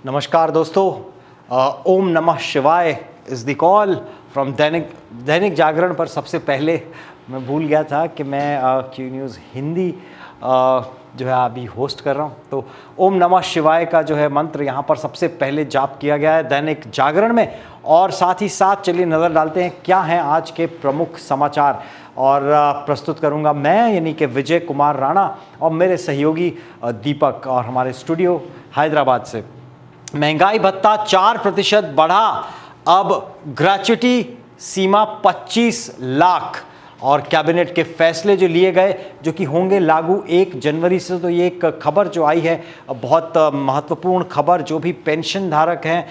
नमस्कार दोस्तों, ओम नमः शिवाय is the call from Dainik Jagran पर। सबसे पहले मैं भूल गया था कि मैं क्यू न्यूज़ हिंदी जो है अभी होस्ट कर रहा हूँ। तो ओम नमः शिवाय का जो है मंत्र यहाँ पर सबसे पहले जाप किया गया है दैनिक जागरण में। और साथ ही साथ चलिए नज़र डालते हैं क्या हैं आज के प्रमुख समाचार, और प्रस्तुत करूंगा मैं यानी कि विजय कुमार राणा और मेरे सहयोगी दीपक, और हमारे स्टूडियो हैदराबाद से। महंगाई भत्ता 4% बढ़ा, अब ग्रेच्युटी सीमा 25 लाख। और कैबिनेट के फैसले जो लिए गए जो कि होंगे लागू 1 जनवरी से। तो ये एक खबर जो आई है बहुत महत्वपूर्ण खबर, जो भी पेंशन धारक हैं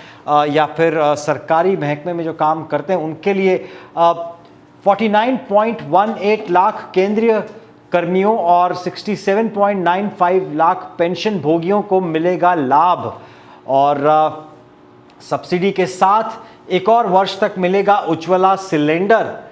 या फिर सरकारी महकमे में जो काम करते हैं उनके लिए 49.18 लाख केंद्रीय कर्मियों और 67.95 लाख पेंशन भोगियों को मिलेगा लाभ। और सब्सिडी के साथ एक और वर्ष तक मिलेगा उज्ज्वला सिलेंडर।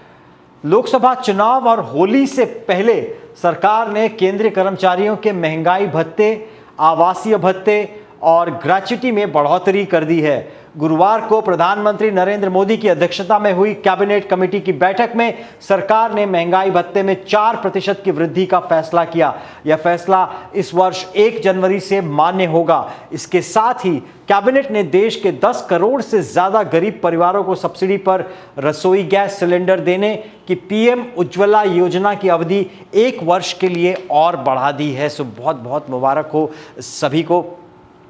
लोकसभा चुनाव और होली से पहले सरकार ने केंद्रीय कर्मचारियों के महंगाई भत्ते, आवासीय भत्ते और ग्रेच्युटी में बढ़ोतरी कर दी है। गुरुवार को प्रधानमंत्री नरेंद्र मोदी की अध्यक्षता में हुई कैबिनेट कमेटी की बैठक में सरकार ने महंगाई भत्ते में 4% की वृद्धि का फैसला किया। यह फैसला इस वर्ष 1 जनवरी से मान्य होगा। इसके साथ ही कैबिनेट ने देश के 10 करोड़ से ज्यादा गरीब परिवारों को सब्सिडी पर रसोई गैस सिलेंडर देने की पीएम उज्ज्वला योजना की अवधि 1 वर्ष के लिए और बढ़ा दी है। सो बहुत बहुत मुबारक हो सभी को,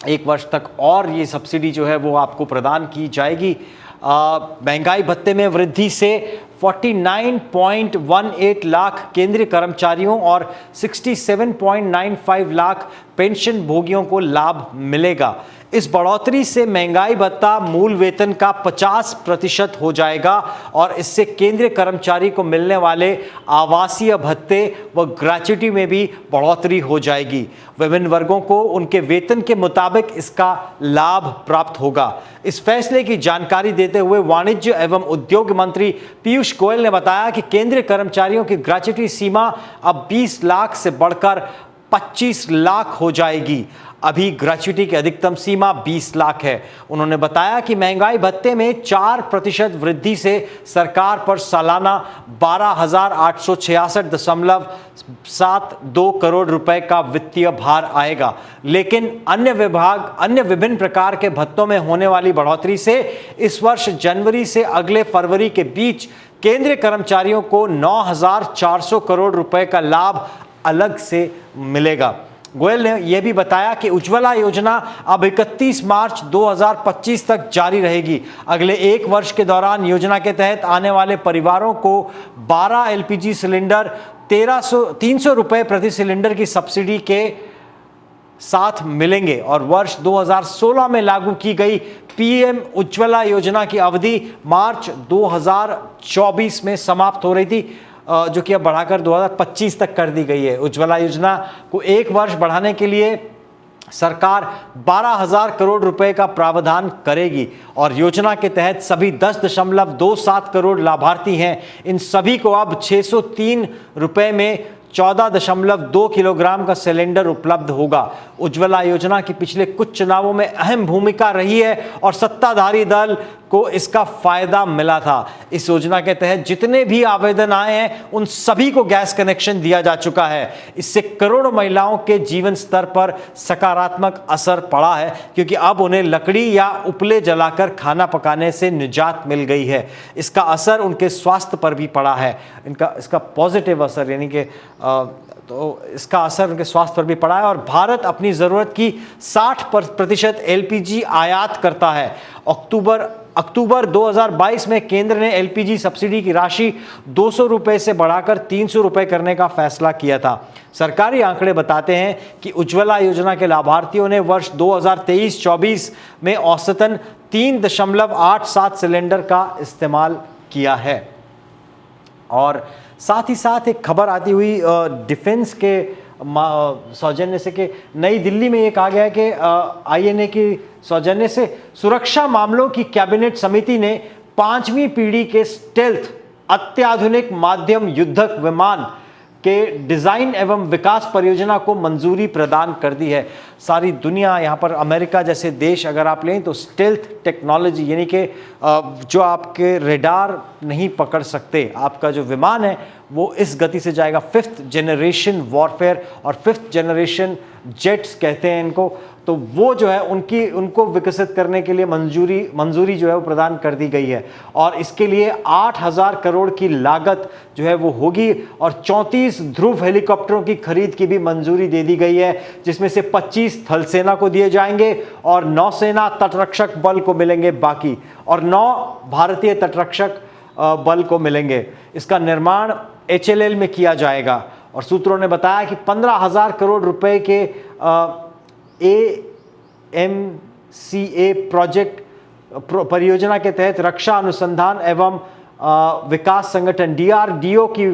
1 वर्ष तक और ये सब्सिडी जो है वो आपको प्रदान की जाएगी। महंगाई भत्ते में वृद्धि से 49.18 लाख केंद्रीय कर्मचारियों और 67.95 लाख पेंशन भोगियों को लाभ मिलेगा। इस बढ़ोतरी से महंगाई भत्ता मूल वेतन का 50% हो जाएगा और इससे केंद्रीय कर्मचारी को मिलने वाले आवासीय भत्ते व ग्रेच्युटी में भी बढ़ोतरी हो जाएगी। विभिन्न वर्गों को उनके वेतन के मुताबिक इसका लाभ प्राप्त होगा। इस फैसले की जानकारी देते हुए वाणिज्य एवं उद्योग मंत्री पीयूष गोयल ने बताया कि केंद्रीय कर्मचारियों की ग्रेच्युटी सीमा अब 20 लाख से बढ़कर 25 लाख हो जाएगी। अभी ग्रेच्युटी की अधिकतम सीमा 20 लाख है। उन्होंने बताया कि महंगाई भत्ते में 4% वृद्धि से सरकार पर सालाना 12,866.72 करोड़ रुपए का वित्तीय भार आएगा। लेकिन अन्य विभिन्न प्रकार के भत्तों में होने वाली बढ़ोतरी से इस वर्ष जनवरी से अगले फरवरी के बीच केंद्रीय कर्मचारियों को 9,400 करोड़ रुपए का लाभ अलग से मिलेगा। गोयल ने यह भी बताया कि उज्ज्वला योजना अब 31 मार्च 2025 तक जारी रहेगी। अगले 1 वर्ष के दौरान योजना के तहत आने वाले परिवारों को 12 एलपीजी सिलेंडर 300 रुपए प्रति सिलेंडर की सब्सिडी के साथ मिलेंगे। और वर्ष 2016 में लागू की गई पीएम उज्ज्वला योजना की अवधि मार्च 2024 में समाप्त हो रही थी, जो कि अब बढ़ाकर 2025 तक कर दी गई है। उज्ज्वला योजना को 1 वर्ष बढ़ाने के लिए सरकार 12,000 करोड़ रुपए का प्रावधान करेगी और योजना के तहत सभी 10.27 करोड़ लाभार्थी हैं। इन सभी को अब 603 रुपए में 14.2 किलोग्राम का सिलेंडर उपलब्ध होगा। उज्ज्वला योजना की पिछले कुछ चुनावों में अहम भूमिका रही है और सत्ताधारी दल को इसका फायदा मिला था। इस योजना के तहत जितने भी आवेदन आए हैं उन सभी को गैस कनेक्शन दिया जा चुका है। इससे करोड़ों महिलाओं के जीवन स्तर पर सकारात्मक असर पड़ा है, क्योंकि अब उन्हें लकड़ी या उपले जलाकर खाना पकाने से निजात मिल गई है। इसका असर उनके स्वास्थ्य पर भी पड़ा है, इसका पॉजिटिव असर यानी कि तो इसका असर उनके स्वास्थ्य पर भी पड़ा है। और भारत अपनी ज़रूरत की 60% एलपीजी आयात करता है। अक्टूबर 2022 में केंद्र ने एलपीजी सब्सिडी की राशि 200 रुपए से बढ़ाकर 300 रुपए करने का फैसला किया था। सरकारी आंकड़े बताते हैं कि उज्ज्वला योजना के लाभार्थियों ने वर्ष 2023-24 में औसतन 3.87 सिलेंडर का इस्तेमाल किया है। और साथ ही साथ एक खबर आती हुई डिफेंस के सौजन्य से कि नई दिल्ली में ये कहा गया है कि आईएनए की सौजन्य से सुरक्षा मामलों की कैबिनेट समिति ने 5वीं पीढ़ी के स्टेल्थ अत्याधुनिक माध्यम युद्धक विमान के डिज़ाइन एवं विकास परियोजना को मंजूरी प्रदान कर दी है। सारी दुनिया, यहाँ पर अमेरिका जैसे देश अगर आप लें तो स्टेल्थ टेक्नोलॉजी, यानी कि जो आपके रेडार नहीं पकड़ सकते, आपका जो विमान है वो इस गति से जाएगा। 5th जनरेशन वॉरफेयर और 5th जनरेशन जेट्स कहते हैं इनको, तो वो जो है उनको विकसित करने के लिए मंजूरी जो है वो प्रदान कर दी गई है। और इसके लिए 8,000 करोड़ की लागत जो है वो होगी और 34 ध्रुव हेलीकॉप्टरों की खरीद की भी मंजूरी दे दी गई है, जिसमें से 25 थल सेना को दिए जाएंगे और नौसेना तटरक्षक बल को मिलेंगे बाकी, और 9 भारतीय तटरक्षक बल को मिलेंगे। इसका निर्माण HAL में किया जाएगा और सूत्रों ने बताया कि 15,000 करोड़ रुपए के AMCA प्रोजेक्ट परियोजना के तहत रक्षा अनुसंधान एवं विकास संगठन DRDO की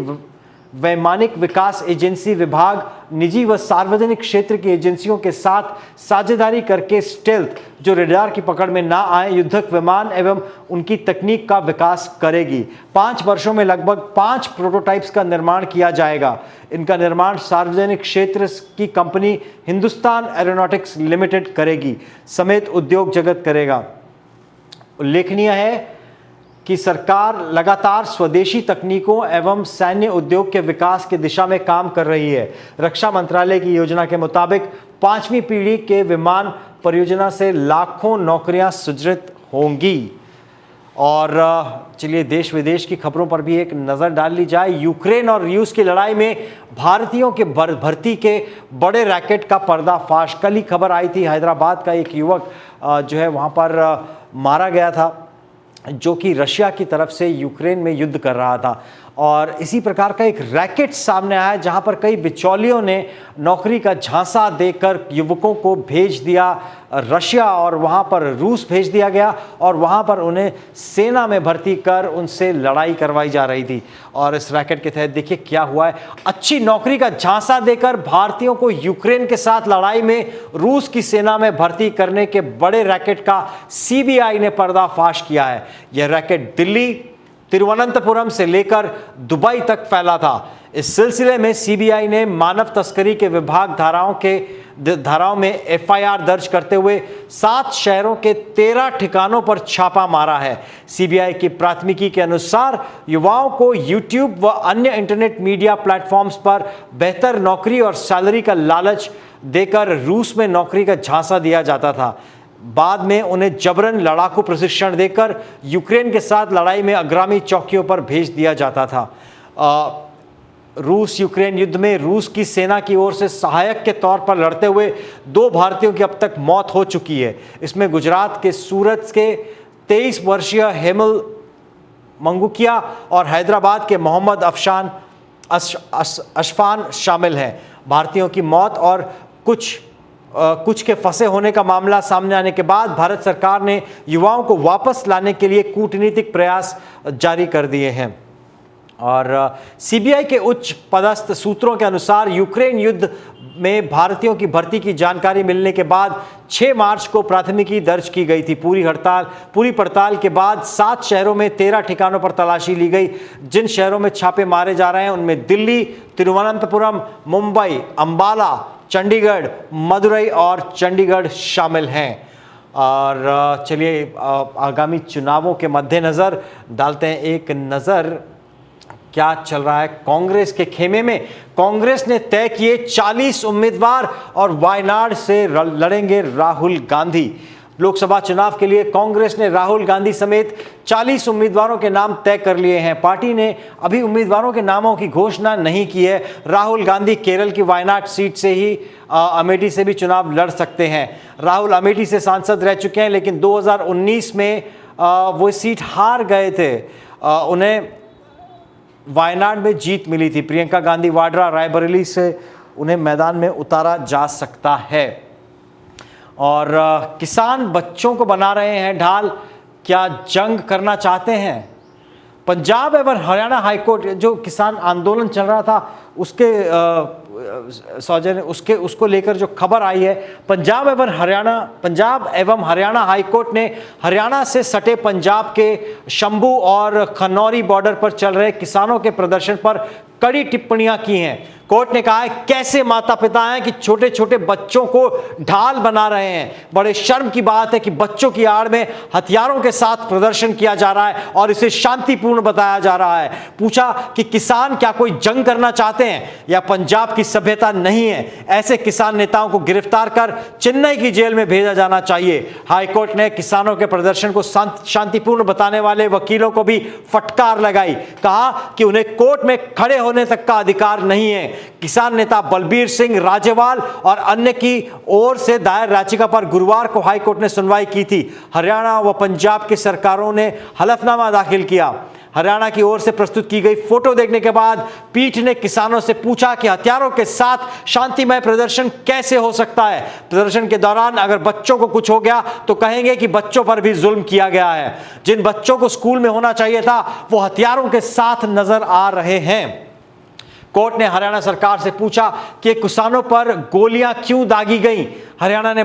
वैमानिक विकास एजेंसी विभाग निजी व सार्वजनिक क्षेत्र की एजेंसियों के साथ साझेदारी करके स्टेल्थ, जो रेडार की पकड़ में ना आए, युद्धक विमान एवं उनकी तकनीक का विकास करेगी। 5 वर्षों में लगभग 5 प्रोटोटाइप्स का निर्माण किया जाएगा। इनका निर्माण सार्वजनिक क्षेत्र की कंपनी हिंदुस्तान एरोनॉटिक्स लिमिटेड करेगी समेत उद्योग जगत करेगा। उल्लेखनीय है कि सरकार लगातार स्वदेशी तकनीकों एवं सैन्य उद्योग के विकास की दिशा में काम कर रही है। रक्षा मंत्रालय की योजना के मुताबिक 5वीं पीढ़ी के विमान परियोजना से लाखों नौकरियां सृजित होंगी। और चलिए देश विदेश की खबरों पर भी एक नज़र डाल ली जाए। यूक्रेन और रूस की लड़ाई में भारतीयों के भर्ती के बड़े रैकेट का पर्दाफाश। कल ही खबर आई थी, हैदराबाद का एक युवक जो है वहाँ पर मारा गया था, जो कि रशिया की तरफ से यूक्रेन में युद्ध कर रहा था। और इसी प्रकार का एक रैकेट सामने आया जहां पर कई बिचौलियों ने नौकरी का झांसा देकर युवकों को भेज दिया रशिया, और वहां पर रूस भेज दिया गया और वहां पर उन्हें सेना में भर्ती कर उनसे लड़ाई करवाई जा रही थी। और इस रैकेट के तहत देखिए क्या हुआ है। अच्छी नौकरी का झांसा देकर भारतीयों को यूक्रेन के साथ लड़ाई में रूस की सेना में भर्ती करने के बड़े रैकेट का CBI ने पर्दाफाश किया है। यह रैकेट दिल्ली, तिरुवनंतपुरम से लेकर दुबई तक फैला था। इस सिलसिले में CBI ने मानव तस्करी के विभाग धाराओं में FIR दर्ज करते हुए 7 शहरों के 13 ठिकानों पर छापा मारा है। CBI की प्राथमिकी के अनुसार युवाओं को YouTube व अन्य इंटरनेट मीडिया प्लेटफॉर्म्स पर बेहतर नौकरी और सैलरी का लालच देकर रूस में नौकरी का झांसा दिया जाता था। बाद में उन्हें जबरन लड़ाकू प्रशिक्षण देकर यूक्रेन के साथ लड़ाई में अग्रामी चौकियों पर भेज दिया जाता था। रूस यूक्रेन युद्ध में रूस की सेना की ओर से सहायक के तौर पर लड़ते हुए 2 भारतीयों की अब तक मौत हो चुकी है। इसमें गुजरात के सूरत के 23 वर्षीय हेमल मंगुकिया और हैदराबाद के मोहम्मद अशफान शामिल हैं। भारतीयों की मौत और कुछ के फंसे होने का मामला सामने आने के बाद भारत सरकार ने युवाओं को वापस लाने के लिए कूटनीतिक प्रयास जारी कर दिए हैं। और CBI के उच्च पदस्थ सूत्रों के अनुसार यूक्रेन युद्ध में भारतीयों की भर्ती की जानकारी मिलने के बाद 6 मार्च को प्राथमिकी दर्ज की गई थी। पूरी पड़ताल के बाद 7 शहरों में 13 ठिकानों पर तलाशी ली गई। जिन शहरों में छापे मारे जा रहे हैं उनमें दिल्ली, तिरुवनंतपुरम, मुंबई, अंबाला, चंडीगढ़, मदुरई और चंडीगढ़ शामिल हैं। और चलिए आगामी चुनावों के मद्देनज़र डालते हैं एक नज़र क्या चल रहा है कांग्रेस के खेमे में। कांग्रेस ने तय किए 40 उम्मीदवार और वायनाड से लड़ेंगे राहुल गांधी। लोकसभा चुनाव के लिए कांग्रेस ने राहुल गांधी समेत 40 उम्मीदवारों के नाम तय कर लिए हैं। पार्टी ने अभी उम्मीदवारों के नामों की घोषणा नहीं की है। राहुल गांधी केरल की वायनाड सीट से ही अमेठी से भी चुनाव लड़ सकते हैं। राहुल अमेठी से सांसद रह चुके हैं, लेकिन 2019 में वो सीट हार गए थे। उन्हें वायनाड में जीत मिली थी। प्रियंका गांधी वाड्रा रायबरेली से उन्हें मैदान में उतारा जा सकता है। और किसान बच्चों को बना रहे हैं ढाल, क्या जंग करना चाहते हैं? पंजाब एवं हरियाणा हाईकोर्ट, जो किसान आंदोलन चल रहा था उसको लेकर जो खबर आई है, पंजाब एवं हरियाणा हाईकोर्ट ने हरियाणा से सटे पंजाब के शंभू और खनौरी बॉर्डर पर चल रहे किसानों के प्रदर्शन पर कड़ी टिप्पणियां की हैं। कोर्ट ने कहा है कैसे माता पिता हैं कि छोटे छोटे बच्चों को ढाल बना रहे हैं। बड़े शर्म की बात है कि बच्चों की आड़ में हथियारों के साथ प्रदर्शन किया जा रहा है और इसे शांतिपूर्ण बताया जा रहा है। पूछा कि किसान क्या कोई जंग करना चाहते हैं या पंजाब की सभ्यता नहीं है? ऐसे किसान नेताओं को गिरफ्तार कर चेन्नई की जेल में भेजा जाना चाहिए। हाईकोर्ट ने किसानों के प्रदर्शन को शांतिपूर्ण बताने वाले वकीलों को भी फटकार लगाई। कहा कि उन्हें कोर्ट में खड़े होने तक का अधिकार नहीं है। किसान नेता बलबीर सिंह राजेवाल और अन्य की ओर से दायर याचिका पर गुरुवार को हाईकोर्ट ने सुनवाई की थी। हरियाणा व पंजाब की सरकारों ने हलफनामा दाखिल किया। हरियाणा की ओर से प्रस्तुत की गई फोटो देखने के बाद पीठ ने किसानों से पूछा कि हथियारों के साथ शांतिमय प्रदर्शन कैसे हो सकता है। प्रदर्शन के दौरान अगर बच्चों को कुछ हो गया तो कहेंगे कि बच्चों पर भी जुल्म किया गया है। जिन बच्चों को स्कूल में होना चाहिए था वो हथियारों के साथ नजर आ रहे हैं। कोर्ट ने हरियाणा सरकार से पूछा कि किसानों पर गोलियां क्यों दागी गईं। हरियाणा ने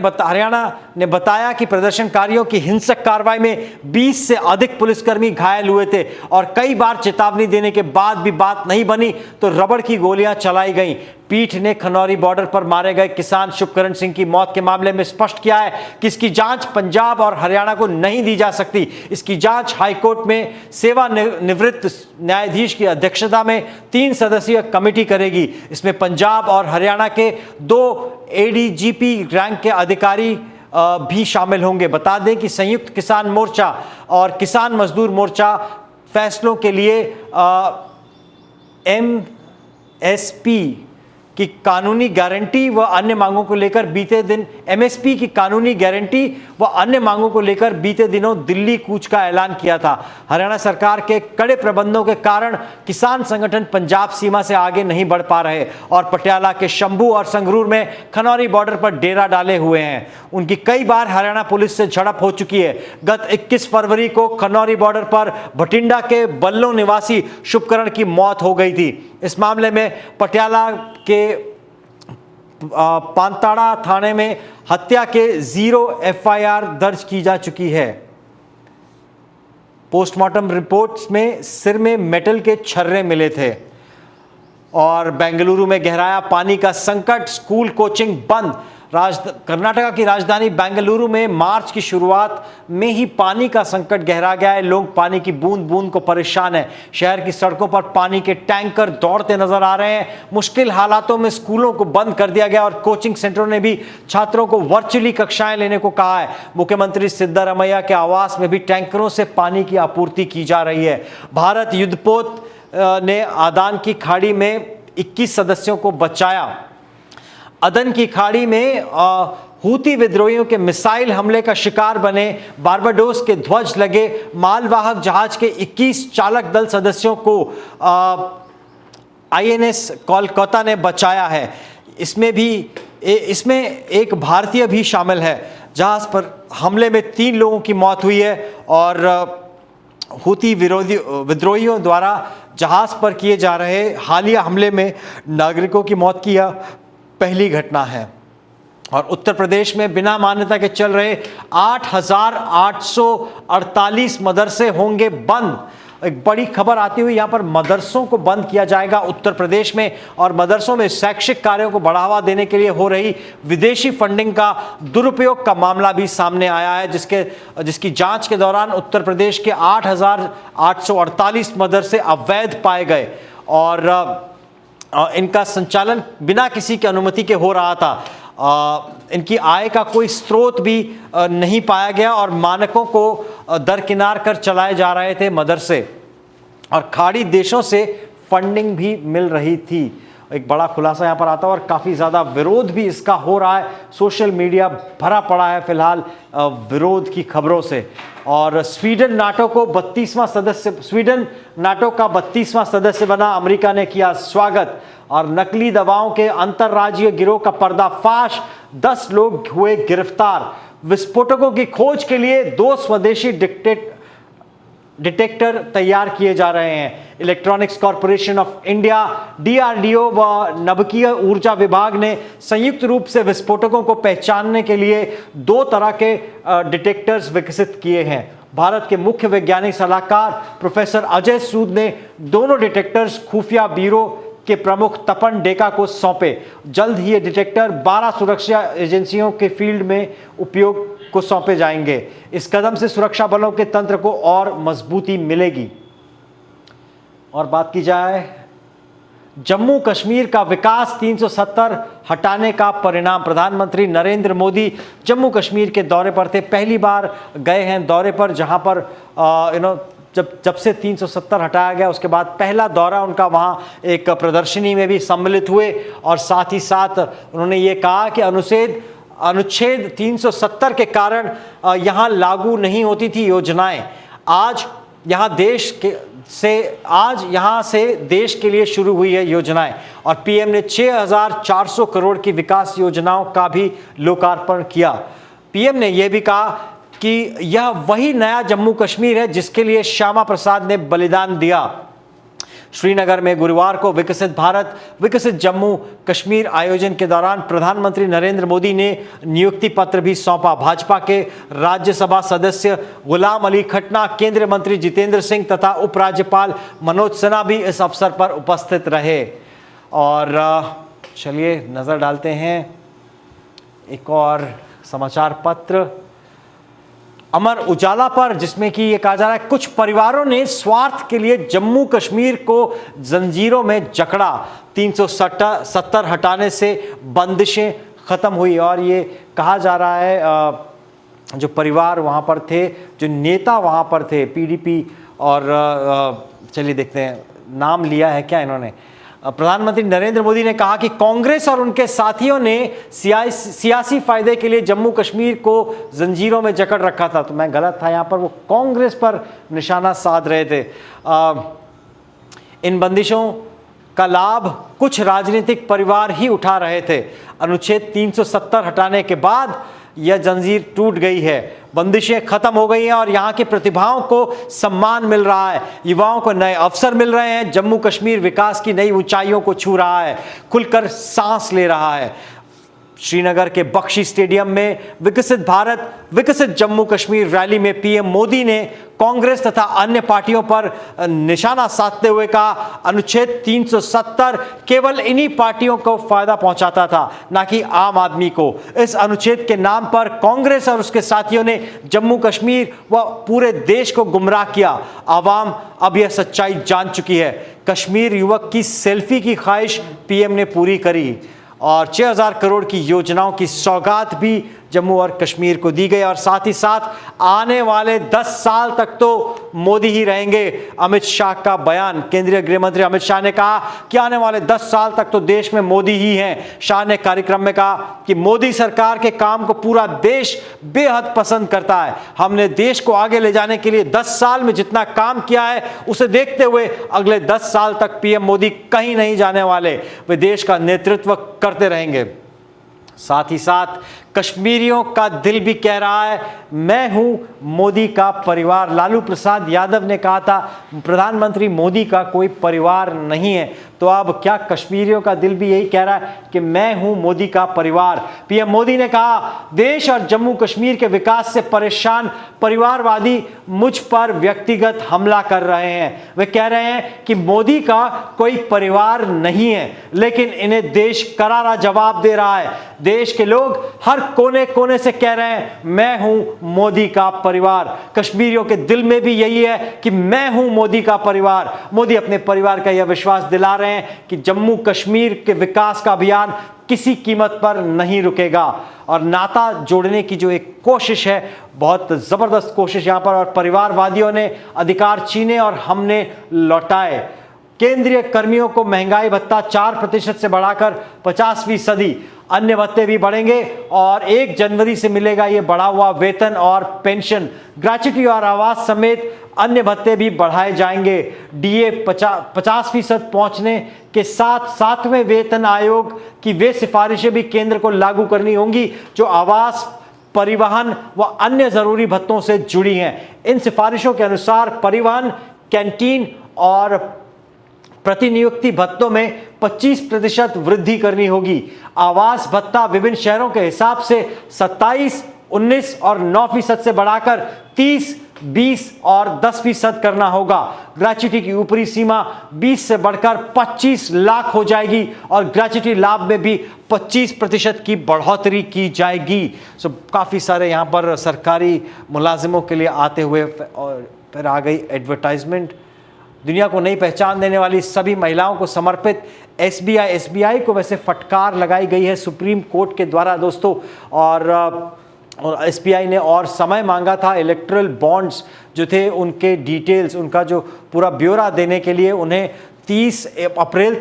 बताया कि प्रदर्शनकारियों की हिंसक कार्रवाई में 20 से अधिक पुलिसकर्मी घायल हुए थे और कई बार चेतावनी देने के बाद भी बात नहीं बनी तो रबड़ की गोलियां चलाई गईं। पीठ ने खनौरी बॉर्डर पर मारे गए किसान शुभकरण सिंह की मौत के मामले में स्पष्ट किया है कि इसकी जांच पंजाब और हरियाणा को नहीं दी जा सकती। इसकी जांच हाईकोर्ट में सेवानिवृत्त न्यायाधीश की अध्यक्षता में 3 सदस्यीय कमेटी करेगी। इसमें पंजाब और हरियाणा के 2 एडीजीपी रैंक के अधिकारी भी शामिल होंगे। बता दें कि संयुक्त किसान मोर्चा और किसान मजदूर मोर्चा फैसलों के लिए एमएसपी की कानूनी गारंटी व अन्य मांगों को लेकर बीते दिन एमएसपी की कानूनी गारंटी व अन्य मांगों को लेकर बीते दिनों दिल्ली कूच का ऐलान किया था। हरियाणा सरकार के कड़े प्रबंधों के कारण किसान संगठन पंजाब सीमा से आगे नहीं बढ़ पा रहे और पटियाला के शंभू और संगरूर में खनौरी बॉर्डर पर डेरा डाले हुए हैं। उनकी कई बार हरियाणा पुलिस से झड़प हो चुकी है। गत 21 फरवरी को खनौरी बॉर्डर पर भटिंडा के बल्लो निवासी शुभकरण की मौत हो गई थी। इस मामले में पटियाला के पांताड़ा थाने में हत्या के 0 एफआईआर दर्ज की जा चुकी है। पोस्टमार्टम रिपोर्ट्स में सिर में मेटल के छर्रे मिले थे। और बेंगलुरु में गहराया पानी का संकट, स्कूल कोचिंग बंद। कर्नाटका की राजधानी बेंगलुरु में मार्च की शुरुआत में ही पानी का संकट गहरा गया है। लोग पानी की बूंद बूंद को परेशान हैं। शहर की सड़कों पर पानी के टैंकर दौड़ते नजर आ रहे हैं। मुश्किल हालातों में स्कूलों को बंद कर दिया गया और कोचिंग सेंटरों ने भी छात्रों को वर्चुअली कक्षाएं लेने को कहा है। मुख्यमंत्री सिद्धारमैया के आवास में भी टैंकरों से पानी की आपूर्ति की जा रही है। भारत युद्धपोत ने आदान की खाड़ी में 21 सदस्यों को बचाया। अदन की खाड़ी में हूती विद्रोहियों के मिसाइल हमले का शिकार बने बारबाडोस के ध्वज लगे मालवाहक जहाज के 21 चालक दल सदस्यों को आईएनएस कोलकाता ने बचाया है। इसमें एक भारतीय भी शामिल है। जहाज पर हमले में 3 लोगों की मौत हुई है और हूती विद्रोहियों द्वारा जहाज पर किए जा रहे हालिया हमले में नागरिकों की मौत की यह पहली घटना है। और उत्तर प्रदेश में बिना मान्यता के चल रहे 8,848 मदरसे होंगे बंद। एक बड़ी खबर आती हुई यहाँ पर मदरसों को बंद किया जाएगा उत्तर प्रदेश में। और मदरसों में शैक्षिक कार्यों को बढ़ावा देने के लिए हो रही विदेशी फंडिंग का दुरुपयोग का मामला भी सामने आया है, जिसकी जांच के दौरान उत्तर प्रदेश के 8,848 मदरसे अवैध पाए गए और इनका संचालन बिना किसी की अनुमति के हो रहा था। इनकी आय का कोई स्रोत भी नहीं पाया गया और मानकों को दरकिनार कर चलाए जा रहे थे मदरसे और खाड़ी देशों से फंडिंग भी मिल रही थी। एक बड़ा खुलासा यहाँ पर आता है और काफ़ी ज़्यादा विरोध भी इसका हो रहा है। सोशल मीडिया भरा पड़ा है फिलहाल विरोध की खबरों से। और स्वीडन नाटो का 32वां सदस्य बना, अमेरिका ने किया स्वागत। और नकली दवाओं के अंतर्राज्यीय गिरोह का पर्दाफाश, 10 लोग हुए गिरफ्तार। विस्फोटकों की खोज के लिए 2 स्वदेशी डिटेक्टर तैयार किए जा रहे हैं। Electronics corporation of India, DRDO व नभकीय ऊर्जा विभाग ने संयुक्त रूप से विस्फोटकों को पहचानने के लिए 2 तरह के डिटेक्टर्स विकसित किए हैं। भारत के मुख्य वैज्ञानिक सलाहकार प्रोफेसर अजय सूद ने दोनों डिटेक्टर्स खुफिया ब्यूरो के प्रमुख तपन डेका को सौंपे। जल्द ही ये डिटेक्टर 12 सुरक्षा एजेंसियों के फील्ड में उपयोग को सौंपे जाएंगे। इस कदम से सुरक्षा बलों के तंत्र को और मजबूती मिलेगी। और बात की जाए जम्मू कश्मीर का विकास 370 हटाने का परिणाम। प्रधानमंत्री नरेंद्र मोदी जम्मू कश्मीर के दौरे पर थे, पहली बार गए हैं दौरे पर, जहां पर जब से 370 हटाया गया उसके बाद पहला दौरा उनका वहां एक प्रदर्शनी में भी सम्मिलित हुए। और साथ ही साथ उन्होंने ये कहा कि अनुच्छेद 370 के कारण यहां लागू नहीं होती थी योजनाएं। आज यहां से देश के लिए शुरू हुई है योजनाएं। और पीएम ने 6400 करोड़ की विकास योजनाओं का भी लोकार्पण किया। पीएम ने यह भी कहा कि यह वही नया जम्मू कश्मीर है जिसके लिए श्यामा प्रसाद ने बलिदान दिया। श्रीनगर में गुरुवार को विकसित भारत विकसित जम्मू कश्मीर आयोजन के दौरान प्रधानमंत्री नरेंद्र मोदी ने नियुक्ति पत्र भी सौंपा। भाजपा के राज्यसभा सदस्य गुलाम अली खट्टर, केंद्रीय मंत्री जितेंद्र सिंह तथा उपराज्यपाल मनोज सिन्हा भी इस अवसर पर उपस्थित रहे। और चलिए नजर डालते हैं एक और समाचार पत्र अमर उजाला पर, जिसमें कि ये कहा जा रहा है कुछ परिवारों ने स्वार्थ के लिए जम्मू कश्मीर को जंजीरों में जकड़ा। 370 हटाने से बंदिशें खत्म हुई। और ये कहा जा रहा है जो परिवार वहां पर थे, जो नेता वहां पर थे पीडीपी, और चलिए देखते हैं नाम लिया है क्या इन्होंने। प्रधानमंत्री नरेंद्र मोदी ने कहा कि कांग्रेस और उनके साथियों ने सियासी फायदे के लिए जम्मू कश्मीर को जंजीरों में जकड़ रखा था। तो मैं गलत था, यहां पर वो कांग्रेस पर निशाना साध रहे थे। इन बंदिशों का लाभ कुछ राजनीतिक परिवार ही उठा रहे थे। अनुच्छेद 370 हटाने के बाद यह जंजीर टूट गई है, बंदिशें खत्म हो गई हैं और यहाँ की प्रतिभाओं को सम्मान मिल रहा है, युवाओं को नए अवसर मिल रहे हैं। जम्मू कश्मीर विकास की नई ऊंचाइयों को छू रहा है, खुलकर सांस ले रहा है। श्रीनगर के बख्शी स्टेडियम में विकसित भारत विकसित जम्मू कश्मीर रैली में पीएम मोदी ने कांग्रेस तथा अन्य पार्टियों पर निशाना साधते हुए कहा, अनुच्छेद 370 केवल इन्हीं पार्टियों को फायदा पहुंचाता था, ना कि आम आदमी को। इस अनुच्छेद के नाम पर कांग्रेस और उसके साथियों ने जम्मू कश्मीर व पूरे देश को गुमराह किया। आवाम अब यह सच्चाई जान चुकी है। कश्मीर युवक की सेल्फी की ख्वाहिश पीएम ने पूरी करी और 6000 करोड़ की योजनाओं की सौगात भी जम्मू और कश्मीर को दी गई। और साथ ही साथ आने वाले 10 साल तक तो मोदी ही रहेंगे। अमित शाह का बयान, केंद्रीय गृह मंत्री अमित शाह ने कहा कि आने वाले 10 साल तक तो देश में मोदी ही हैं। शाह ने कार्यक्रम में कहा कि मोदी सरकार के काम को पूरा देश बेहद पसंद करता है। हमने देश को आगे ले जाने के लिए 10 साल में जितना काम किया है उसे देखते हुए अगले 10 साल तक पीएम मोदी कहीं नहीं जाने वाले, वे देश का नेतृत्व करते रहेंगे। साथ ही साथ कश्मीरियों का दिल भी कह रहा है, मैं हूं मोदी का परिवार। लालू प्रसाद यादव ने कहा था प्रधानमंत्री मोदी का कोई परिवार नहीं है, तो अब क्या कश्मीरियों का दिल भी यही कह रहा है कि मैं हूं मोदी का परिवार। पीएम मोदी ने कहा, देश और जम्मू कश्मीर के विकास से परेशान परिवारवादी मुझ पर व्यक्तिगत हमला कर रहे हैं। वे कह रहे हैं कि मोदी का कोई परिवार नहीं है, लेकिन इन्हें देश करारा जवाब दे रहा है। देश के लोग हर कोने कोने से कह रहे हैं, मैं हूं मोदी का परिवार। कश्मीरियों के दिल में भी यही है कि मैं हूं मोदी का परिवार। मोदी अपने परिवार का यह विश्वास दिला रहे हैं कि जम्मू कश्मीर के विकास का अभियान किसी कीमत पर नहीं रुकेगा। और नाता जोड़ने की जो एक कोशिश है, बहुत जबरदस्त कोशिश यहां पर, और परिवारवादियों ने अधिकार छीने और हमने लौटाए। केंद्रीय कर्मियों को महंगाई भत्ता 4% से बढ़ाकर 50%, अन्य भत्ते भी बढ़ेंगे और 1 जनवरी से मिलेगा ये बढ़ा हुआ वेतन और पेंशन। ग्रेच्युटी और आवास समेत अन्य भत्ते भी बढ़ाए जाएंगे। डीए 50% पहुंचने के साथ 7वें वेतन आयोग की वे सिफारिशें भी केंद्र को लागू करनी होंगी जो आवास, परिवहन व अन्य जरूरी भत्तों से जुड़ी हैं। इन सिफारिशों के अनुसार परिवहन, कैंटीन और प्रतिनियुक्ति भत्तों में 25% वृद्धि करनी होगी। आवास भत्ता विभिन्न शहरों के हिसाब से 27, 19 और 9% से बढ़ाकर 30, 20 और 10% करना होगा। ग्रेच्युटी की ऊपरी सीमा 20 से बढ़कर 25 लाख हो जाएगी और ग्रेच्युटी लाभ में भी 25% की बढ़ोतरी की जाएगी। सो काफ़ी सारे यहाँ पर सरकारी मुलाजिमों के लिए आते हुए और फिर आ गई एडवर्टाइजमेंट। दुनिया को नई पहचान देने वाली सभी महिलाओं को समर्पित एसबीआई को वैसे फटकार लगाई गई है सुप्रीम कोर्ट के द्वारा दोस्तों, और एसबीआई ने और समय मांगा था इलेक्ट्रल बॉन्ड्स जो थे उनके डिटेल्स, उनका जो पूरा ब्यौरा देने के लिए उन्हें 30 अप्रैल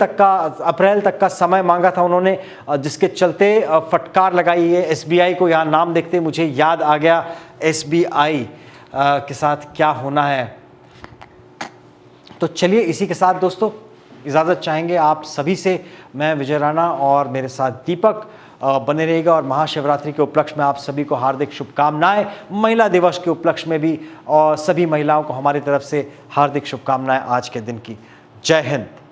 तक का समय मांगा था उन्होंने, जिसके चलते फटकार लगाई है एसबीआई को। यहाँ नाम देखते मुझे याद आ गया एसबीआई के साथ क्या होना है। तो चलिए इसी के साथ दोस्तों इजाज़त चाहेंगे आप सभी से। मैं विजय राणा और मेरे साथ दीपक बने रहेगा, और महाशिवरात्रि के उपलक्ष्य में आप सभी को हार्दिक शुभकामनाएं। महिला दिवस के उपलक्ष्य में भी और सभी महिलाओं को हमारी तरफ से हार्दिक शुभकामनाएं आज के दिन की। जय हिंद।